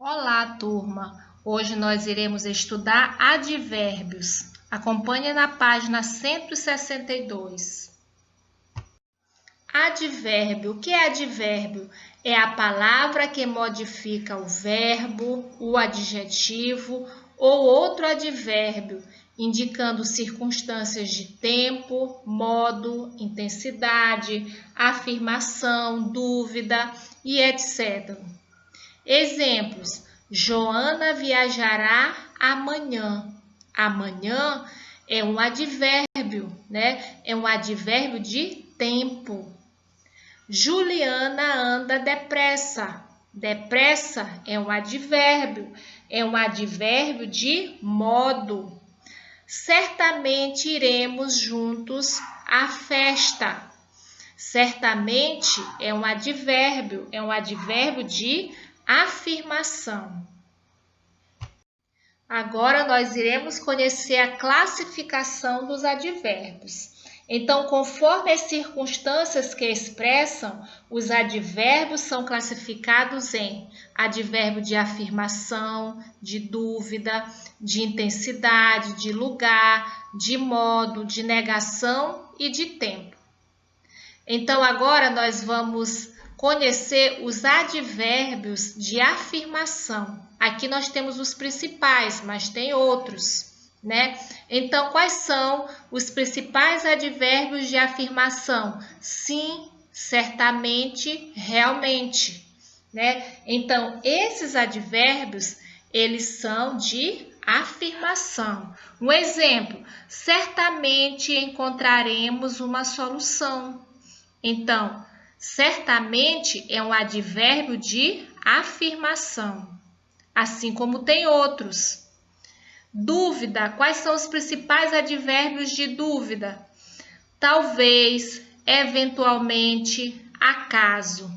Olá, turma! Hoje nós iremos estudar advérbios. Acompanhe na página 162. Advérbio. O que é advérbio? É a palavra que modifica o verbo, o adjetivo ou outro advérbio, indicando circunstâncias de tempo, modo, intensidade, afirmação, dúvida e etc. Exemplos: Joana viajará amanhã. Amanhã é um advérbio, né? É um advérbio de tempo. Juliana anda depressa. Depressa é um advérbio de modo. Certamente iremos juntos à festa. Certamente é um advérbio de afirmação. Agora nós iremos conhecer a classificação dos advérbios. Então, conforme as circunstâncias que expressam, os advérbios são classificados em advérbio de afirmação, de dúvida, de intensidade, de lugar, de modo, de negação e de tempo. Então, agora nós vamos conhecer os advérbios de afirmação. Aqui nós temos os principais, mas tem outros, né? Então, quais são os principais advérbios de afirmação? Sim, certamente, realmente, né? Então, esses advérbios, eles são de afirmação. Um exemplo: certamente encontraremos uma solução. Então, certamente é um advérbio de afirmação, assim como tem outros. Dúvida, quais são os principais advérbios de dúvida? Talvez, eventualmente, acaso.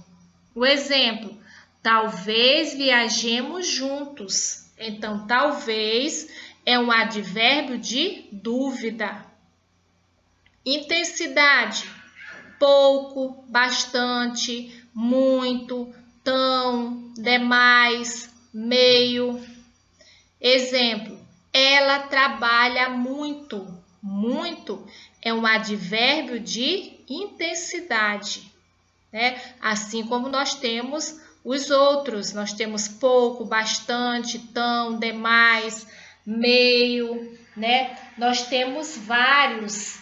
O exemplo: talvez viajemos juntos. Então, talvez é um advérbio de dúvida. Intensidade: pouco, bastante, muito, tão, demais, meio. Exemplo: ela trabalha muito. Muito é um advérbio de intensidade, né? Assim como nós temos os outros, nós temos pouco, bastante, tão, demais, meio, né? Nós temos vários: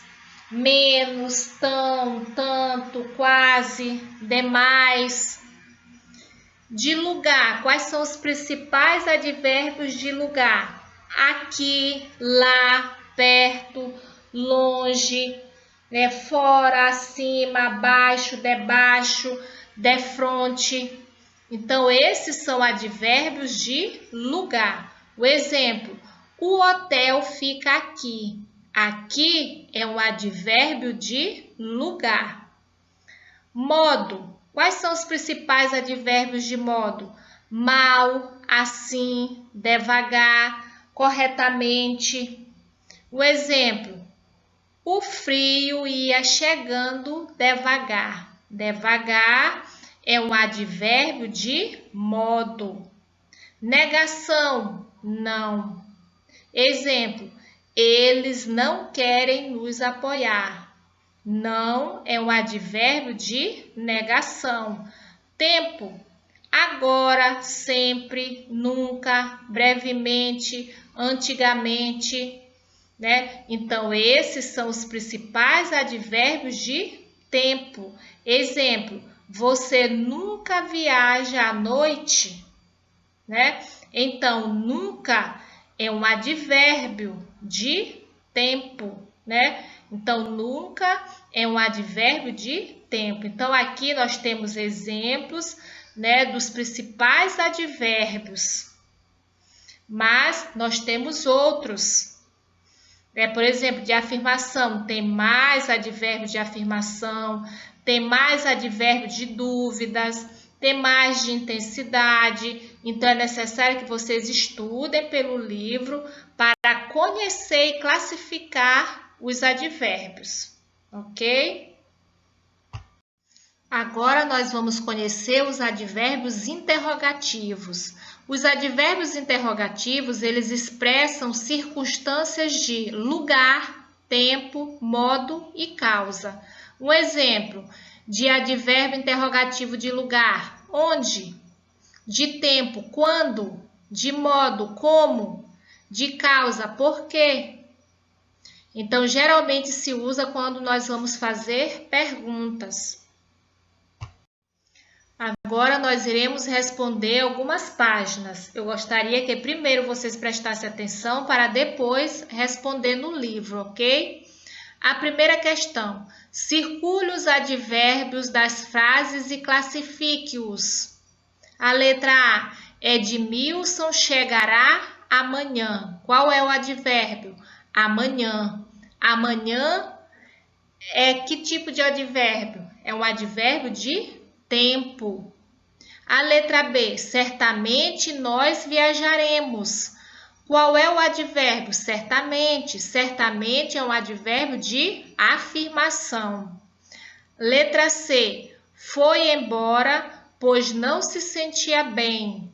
menos, tão, tanto, quase, demais. De lugar, quais são os principais advérbios de lugar? Aqui, lá, perto, longe, né? Fora, acima, abaixo, debaixo, defronte. Então, esses são advérbios de lugar. O exemplo: o hotel fica aqui. Aqui é um advérbio de lugar. Modo. Quais são os principais advérbios de modo? Mal, assim, devagar, corretamente. O exemplo: o frio ia chegando devagar. Devagar é um advérbio de modo. Negação, não. Exemplo: eles não querem nos apoiar. Não é um advérbio de negação. Tempo: agora, sempre, nunca, brevemente, antigamente, né? Então, esses são os principais advérbios de tempo. Exemplo: você nunca viaja à noite, né? Então, nunca é um advérbio de tempo, né? Então, nunca é um advérbio de tempo. Então, aqui nós temos exemplos, né, dos principais advérbios. Mas nós temos outros. Por exemplo, de afirmação, tem mais advérbio de afirmação, tem mais advérbio de dúvidas, tem mais de intensidade. Então, é necessário que vocês estudem pelo livro para conhecer e classificar os advérbios, ok? Agora nós vamos conhecer os advérbios interrogativos. Os advérbios interrogativos, eles expressam circunstâncias de lugar, tempo, modo e causa. Um exemplo de advérbio interrogativo de lugar: onde? De tempo: quando? De modo: como? De causa: por quê? Então, geralmente se usa quando nós vamos fazer perguntas. Agora nós iremos responder algumas páginas. Eu gostaria que primeiro vocês prestassem atenção para depois responder no livro, ok? A primeira questão: circule os advérbios das frases e classifique-os. A letra A: Edmilson chegará amanhã. Qual é o advérbio? Amanhã. Amanhã é que tipo de advérbio? É um advérbio de tempo. A letra B: certamente nós viajaremos. Qual é o advérbio? Certamente. Certamente é um advérbio de afirmação. Letra C: foi embora, pois não se sentia bem.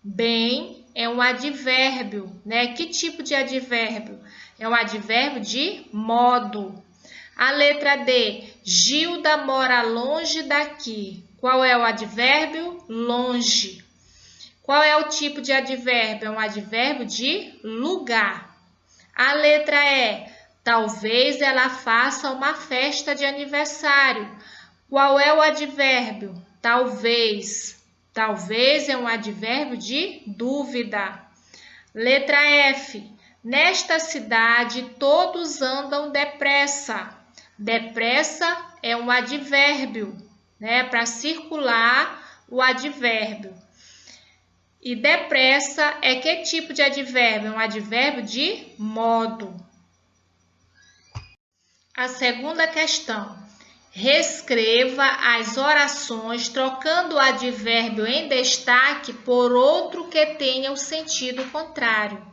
Bem é um advérbio, né? Que tipo de advérbio? É um advérbio de modo. A letra D: Gilda mora longe daqui. Qual é o advérbio? Longe. Qual é o tipo de advérbio? É um advérbio de lugar. A letra E: talvez ela faça uma festa de aniversário. Qual é o advérbio? Talvez. Talvez é um advérbio de dúvida. Letra F: nesta cidade todos andam depressa. Depressa é um advérbio, né? Para circular o advérbio. E depressa é que tipo de advérbio? É um advérbio de modo. A segunda questão: reescreva as orações trocando o advérbio em destaque por outro que tenha o sentido contrário.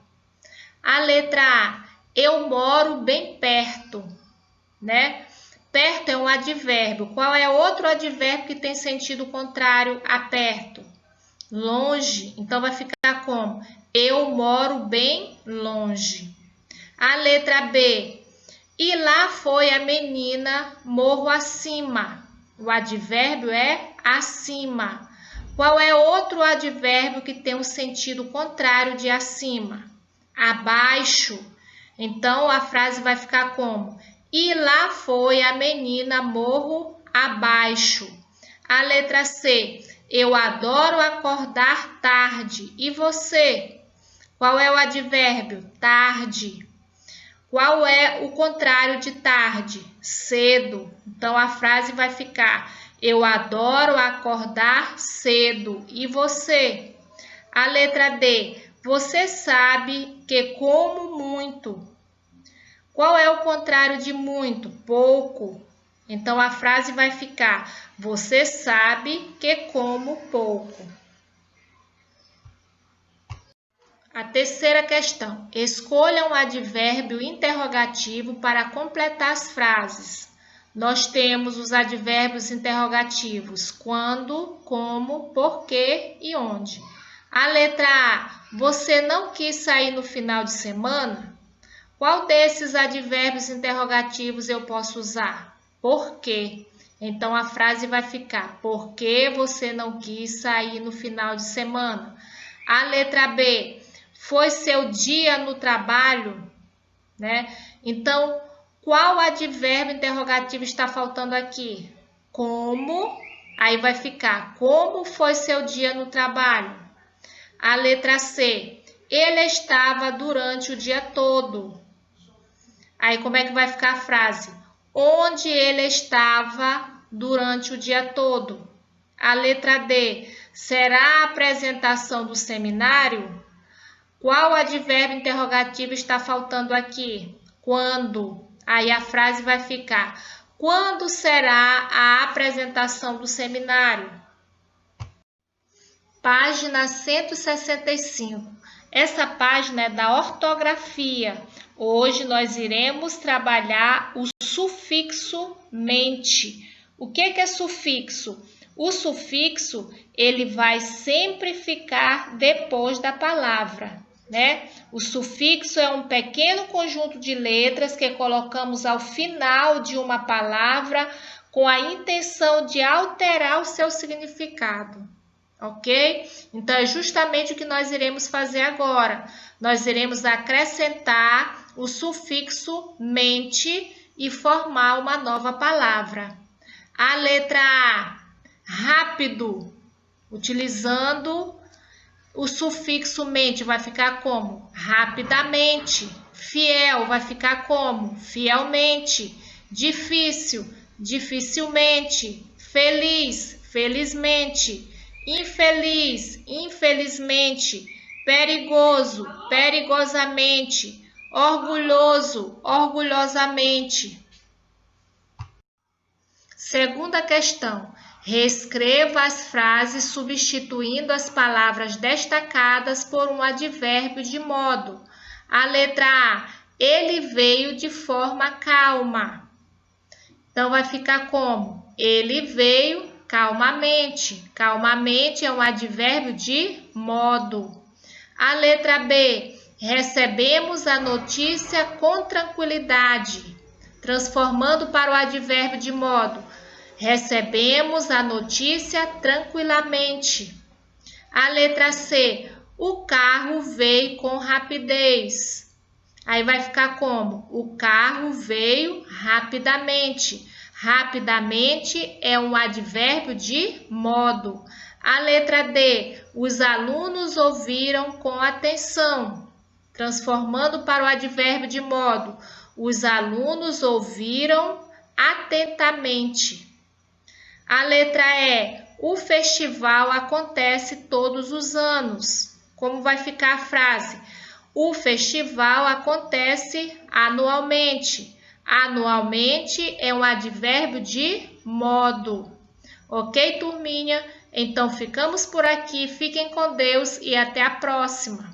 A letra A: eu moro bem perto, né? Perto é um advérbio. Qual é outro advérbio que tem sentido contrário a perto? Longe. Então vai ficar como? Eu moro bem longe. A letra B: e lá foi a menina morro acima. O advérbio é acima. Qual é outro advérbio que tem um sentido contrário de acima? Abaixo. Então a frase vai ficar como? E lá foi a menina morro abaixo. A letra C: eu adoro acordar tarde. E você? Qual é o advérbio? Tarde. Qual é o contrário de tarde? Cedo. Então a frase vai ficar: eu adoro acordar cedo. E você? A letra D: você sabe que como muito. Qual é o contrário de muito? Pouco. Então a frase vai ficar: você sabe que como pouco. A terceira questão: escolha um advérbio interrogativo para completar as frases. Nós temos os advérbios interrogativos quando, como, porquê e onde. A letra A: você não quis sair no final de semana? Qual desses advérbios interrogativos eu posso usar? Por quê? Então a frase vai ficar: por que você não quis sair no final de semana? A letra B: foi seu dia no trabalho, né? Então, qual advérbio interrogativo está faltando aqui? Como? Aí vai ficar: como foi seu dia no trabalho? A letra C: ele estava durante o dia todo. Aí como é que vai ficar a frase? Onde ele estava durante o dia todo? A letra D: será a apresentação do seminário? Qual advérbio interrogativo está faltando aqui? Quando? Aí a frase vai ficar: quando será a apresentação do seminário? Página 165. Essa página é da ortografia. Hoje nós iremos trabalhar o sufixo mente. O que é sufixo? O sufixo, ele vai sempre ficar depois da palavra, né? O sufixo é um pequeno conjunto de letras que colocamos ao final de uma palavra com a intenção de alterar o seu significado, ok? Então, é justamente o que nós iremos fazer agora. Nós iremos acrescentar o sufixo mente e formar uma nova palavra. A letra A, rápido, utilizando o sufixo mente, vai ficar como? Rapidamente. Fiel, vai ficar como? Fielmente. Difícil, dificilmente. Feliz, felizmente. Infeliz, infelizmente. Perigoso, perigosamente. Orgulhoso, orgulhosamente. Segunda questão. Reescreva as frases substituindo as palavras destacadas por um advérbio de modo. A letra A. Ele veio de forma calma. Então, vai ficar como? Ele veio calmamente. Calmamente é um advérbio de modo. A letra B. Recebemos a notícia com tranquilidade. Transformando para o advérbio de modo. Recebemos a notícia tranquilamente. A letra C. O carro veio com rapidez. Aí vai ficar como? O carro veio rapidamente. Rapidamente é um advérbio de modo. A letra D. Os alunos ouviram com atenção. Transformando para o advérbio de modo. Os alunos ouviram atentamente. A letra E. O festival acontece todos os anos. Como vai ficar a frase? O festival acontece anualmente. Anualmente é um advérbio de modo. Ok, turminha? Então ficamos por aqui. Fiquem com Deus e até a próxima.